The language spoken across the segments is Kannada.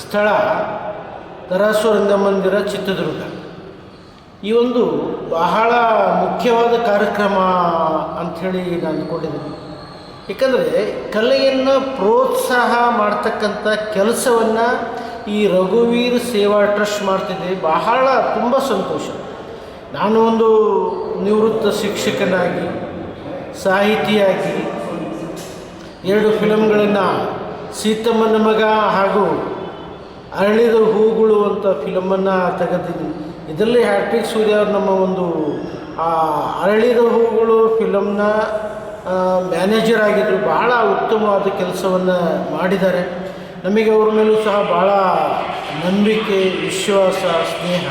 ಸ್ಥಳ ತರಾಸು ರಂಗಮಂದಿರ ಚಿತ್ರದುರ್ಗ. ಈ ಒಂದು ಬಹಳ ಮುಖ್ಯವಾದ ಕಾರ್ಯಕ್ರಮ ಅಂಥೇಳಿ ನಾನು ಅಂದ್ಕೊಂಡಿದ್ದೀನಿ. ಏಕೆಂದರೆ ಕಲೆಯನ್ನು ಪ್ರೋತ್ಸಾಹ ಮಾಡ್ತಕ್ಕಂಥ ಕೆಲಸವನ್ನು ಈ ರಘುವೀರ್ ಸೇವಾ ಟ್ರಸ್ಟ್ ಮಾಡ್ತಿದ್ದೆ. ಬಹಳ ತುಂಬ ಸಂತೋಷ. ನಾನು ಒಂದು ನಿವೃತ್ತ ಶಿಕ್ಷಕನಾಗಿ, ಸಾಹಿತಿಯಾಗಿ 2 ಫಿಲಮ್ಗಳನ್ನು, ಸೀತಮ್ಮನ ಮಗ ಹಾಗೂ ಅರಳಿದ ಹೂಗಳು ಅಂತ ಫಿಲಮನ್ನು ತೆಗೆದಿದ್ದೀನಿ. ಇದರಲ್ಲಿ ಹ್ಯಾಟ್ರಿಕ್ ಸೂರ್ಯ ಅವರು ನಮ್ಮ ಒಂದು ಅರಳಿದ ಹೂಗಳು ಫಿಲಮ್ನ ಮ್ಯಾನೇಜರ್ ಆಗಿದ್ದರು. ಬಹಳ ಉತ್ತಮವಾದ ಕೆಲಸವನ್ನು ಮಾಡಿದ್ದಾರೆ. ನಮಗೆ ಅವ್ರ ಮೇಲೂ ಸಹ ಭಾಳ ನಂಬಿಕೆ, ವಿಶ್ವಾಸ, ಸ್ನೇಹ.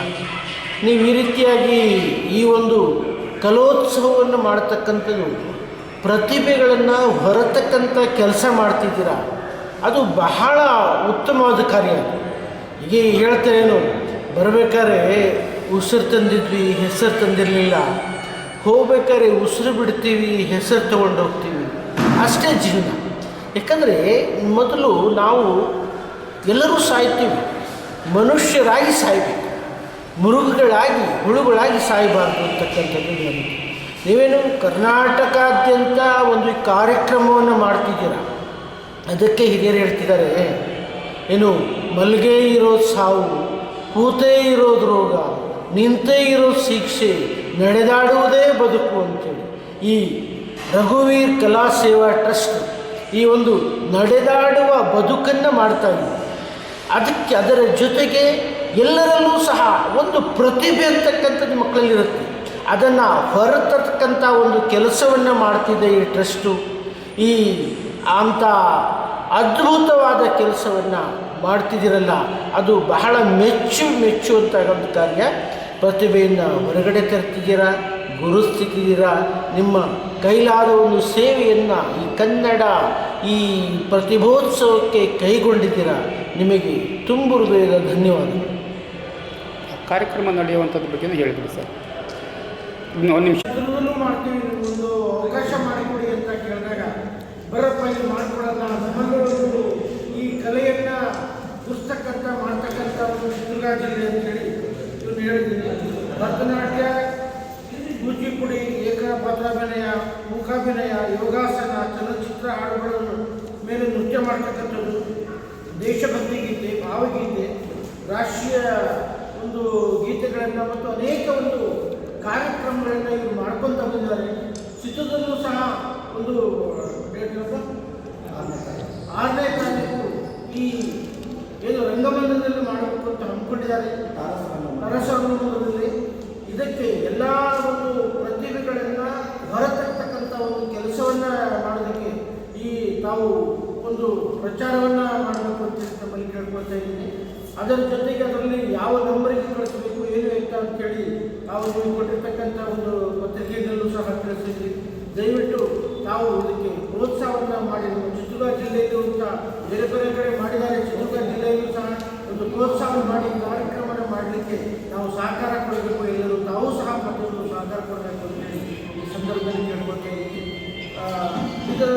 ನೀವು ಈ ರೀತಿಯಾಗಿ ಈ ಒಂದು ಕಲೋತ್ಸವವನ್ನು ಮಾಡ್ತಕ್ಕಂಥದ್ದು, ಪ್ರತಿಭೆಗಳನ್ನು ಹೊರತಕ್ಕಂಥ ಕೆಲಸ ಮಾಡ್ತಿದ್ದೀರಾ, ಅದು ಬಹಳ ಉತ್ತಮವಾದ ಕಾರ್ಯ. ಹೀಗೆ ಹೇಳ್ತೇನು, ಬರಬೇಕಾದ್ರೆ ಉಸಿರು ತಂದಿದ್ವಿ, ಹೆಸರು ತಂದಿರಲಿಲ್ಲ. ಹೋಗ್ಬೇಕಾದ್ರೆ ಉಸಿರು ಬಿಡ್ತೀವಿ, ಹೆಸರು ತೊಗೊಂಡು ಹೋಗ್ತೀವಿ. ಅಷ್ಟೇ ಜೀವನ. ಯಾಕಂದರೆ ಮೊದಲು ನಾವು ಎಲ್ಲರೂ ಸಾಯ್ತೀವಿ, ಮನುಷ್ಯರಾಗಿ ಸಾಯಬೇಕು, ಮೃಗಗಳಾಗಿ ಹುಳುಗಳಾಗಿ ಸಾಯಬಾರ್ದು ಅಂತಕ್ಕಂಥದ್ದು ನನಗೆ. ನೀವೇನು ಕರ್ನಾಟಕಾದ್ಯಂತ ಒಂದು ಕಾರ್ಯಕ್ರಮವನ್ನು ಮಾಡ್ತಿದ್ದೀರ. ಅದಕ್ಕೆ ಹಿರಿಯರು ಹೇಳ್ತಿದ್ದಾರೆ, ಏನು ಮಲ್ಗೆ ಇರೋದು ಸಾವು, ಕೂತೇ ಇರೋದು ರೋಗ, ನಿಂತೇ ಇರೋದು ಶಿಕ್ಷೆ, ನಡೆದಾಡುವುದೇ ಬದುಕು ಅಂತೇಳಿ. ಈ ರಘುವೀರ್ ಕಲಾ ಸೇವಾ ಟ್ರಸ್ಟ್ ಈ ಒಂದು ನಡೆದಾಡುವ ಬದುಕನ್ನು ಮಾಡ್ತಾಯಿದೆ. ಅದರ ಜೊತೆಗೆ ಎಲ್ಲರಲ್ಲೂ ಸಹ ಒಂದು ಪ್ರತಿಭೆ ಅಂತಕ್ಕಂಥದ್ದು ಮಕ್ಕಳಲ್ಲಿರುತ್ತೆ. ಅದನ್ನು ಹೊರತಕ್ಕಂಥ ಒಂದು ಕೆಲಸವನ್ನು ಮಾಡ್ತಿದೆ ಈ ಟ್ರಸ್ಟು. ಈ ಅಂಥ ಅದ್ಭುತವಾದ ಕೆಲಸವನ್ನು ಮಾಡ್ತಿದ್ದೀರಲ್ಲ, ಅದು ಬಹಳ ಮೆಚ್ಚುವಂಥ ಒಂದು ಕಾರ್ಯ. ಪ್ರತಿಭೆಯನ್ನು ಹೊರಗಡೆ ತರ್ತಿದ್ದೀರಾ, ಗುರುತಿಸಿದ್ದೀರಾ. ನಿಮ್ಮ ಕೈಲಾದ ಒಂದು ಸೇವೆಯನ್ನು ಈ ಕನ್ನಡ ಈ ಪ್ರತಿಭೋತ್ಸವಕ್ಕೆ ಕೈಗೊಂಡಿದ್ದೀರಾ. ನಿಮಗೆ ತುಂಬು ಹೃದಯದ ಧನ್ಯವಾದಗಳು. ಕಾರ್ಯಕ್ರಮ ನಡೆಯುವಂಥದ್ದು ಬಗ್ಗೆ ಹೇಳಿಬಿಡಿ ಸರ್. ಒಂದು ನಿಮಿಷ ಮಾಡ್ತೀವಿ, ಒಂದು ಅವಕಾಶ ಮಾಡಿಕೊಡಿ ಅಂತ ಕೇಳಿದಾಗ, ಬರಪ್ಪ ಇದು ಮಾಡಿಕೊಡೋಣ, ನಮ್ಮಲ್ಲೂ ಈ ಕಲೆಯನ್ನು ಪುಸ್ತಕಂತ ಮಾಡ್ತಕ್ಕಂಥ ಒಂದು ಚಿತ್ರದುರ್ಗ ಜಿಲ್ಲೆ ಅಂತೇಳಿ ಇವ್ರು ಹೇಳಿದ್ದೀನಿ. ಭರತನಾಟ್ಯ, ಕೂಚಿಪುಡಿ, ಏಕಪಾತ್ರಾಭಿನಯ, ಮೂಕಾಭಿನಯ, ಯೋಗಾಸನ, ಚಲನಚಿತ್ರ ಹಾಡುಗಳ ಮೇಲೆ ನೃತ್ಯ ಮಾಡ್ತಕ್ಕಂಥದ್ದು, ದೇಶಭಕ್ತಿ ಗೀತೆ, ಭಾವಗೀತೆ, ರಾಷ್ಟ್ರೀಯ ಒಂದು ಗೀತೆಗಳನ್ನು ಮತ್ತು ಅನೇಕ ಒಂದು ಕಾರ್ಯಕ್ರಮಗಳನ್ನು ಇವರು ಮಾಡ್ಕೊತ ಬಂದಿದ್ದಾರೆ. ಚಿತ್ರದಲ್ಲೂ ಸಹ ಒಂದು 6ನೇ ತಾರೀಕು ಈ ಏನು ರಂಗಮಂದಿರದಲ್ಲಿ ಮಾಡಬೇಕು ಅಂತ ಅಂದ್ಕೊಂಡಿದ್ದಾರೆ ತರಸಂಗಮದಲ್ಲಿ. ಇದಕ್ಕೆ ಎಲ್ಲ ಒಂದು ಪ್ರತಿಭೆಗಳನ್ನು ಹೊರತಕ್ಕಂಥ ಒಂದು ಕೆಲಸವನ್ನು ಮಾಡೋದಕ್ಕೆ ಈ ತಾವು ಒಂದು ಪ್ರಚಾರವನ್ನು ಮಾಡಬೇಕು ಅಂತ ತಮ್ಮಲ್ಲಿ ಕೇಳ್ಕೊಳ್ತಾ ಇದ್ದೀನಿ. ಅದರ ಜೊತೆಗೆ ಅದರಲ್ಲಿ ಯಾವ ನಂಬರಿಗೆ ಕಳಿಸಬೇಕು, ಏನು ಅಂತ ಅಂತೇಳಿ ತಾವು ನೀವು ಕೊಟ್ಟಿರ್ತಕ್ಕಂಥ ಒಂದು ಪತ್ರಿಕೆಗಳಲ್ಲೂ ಸಹ ತಿಳಿಸಿದ್ವಿ. ದಯವಿಟ್ಟು ತಾವು ಇದಕ್ಕೆ ಪ್ರೋತ್ಸಾಹವನ್ನು ಮಾಡಿ. ನಮ್ಮ ಚಿತ್ರದುರ್ಗ ಜಿಲ್ಲೆಯಲ್ಲೂ ಸಹ ಬೇರೆ ಬೇರೆ ಕಡೆ ಮಾಡಿದ್ದಾರೆ. ಚಿತ್ರದುರ್ಗ ಜಿಲ್ಲೆಯಲ್ಲೂ ಸಹ ಒಂದು ಪ್ರೋತ್ಸಾಹ ಮಾಡಿ ಕಾರ್ಯಕ್ರಮವನ್ನು ಮಾಡಲಿಕ್ಕೆ ನಾವು ಸಹಕಾರ ಕೊಡಬೇಕು. ಎಲ್ಲರೂ ತಾವು ಸಹ ಪ್ರತಿಯೊಂದು ಸಹಕಾರ ಕೊಡಬೇಕು ಅಂತೇಳಿ ಈ ಸಂದರ್ಭದಲ್ಲಿ ಕೇಳ್ಕೊಳ್ತಾ ಇದ್ದೀನಿ. ಇದರ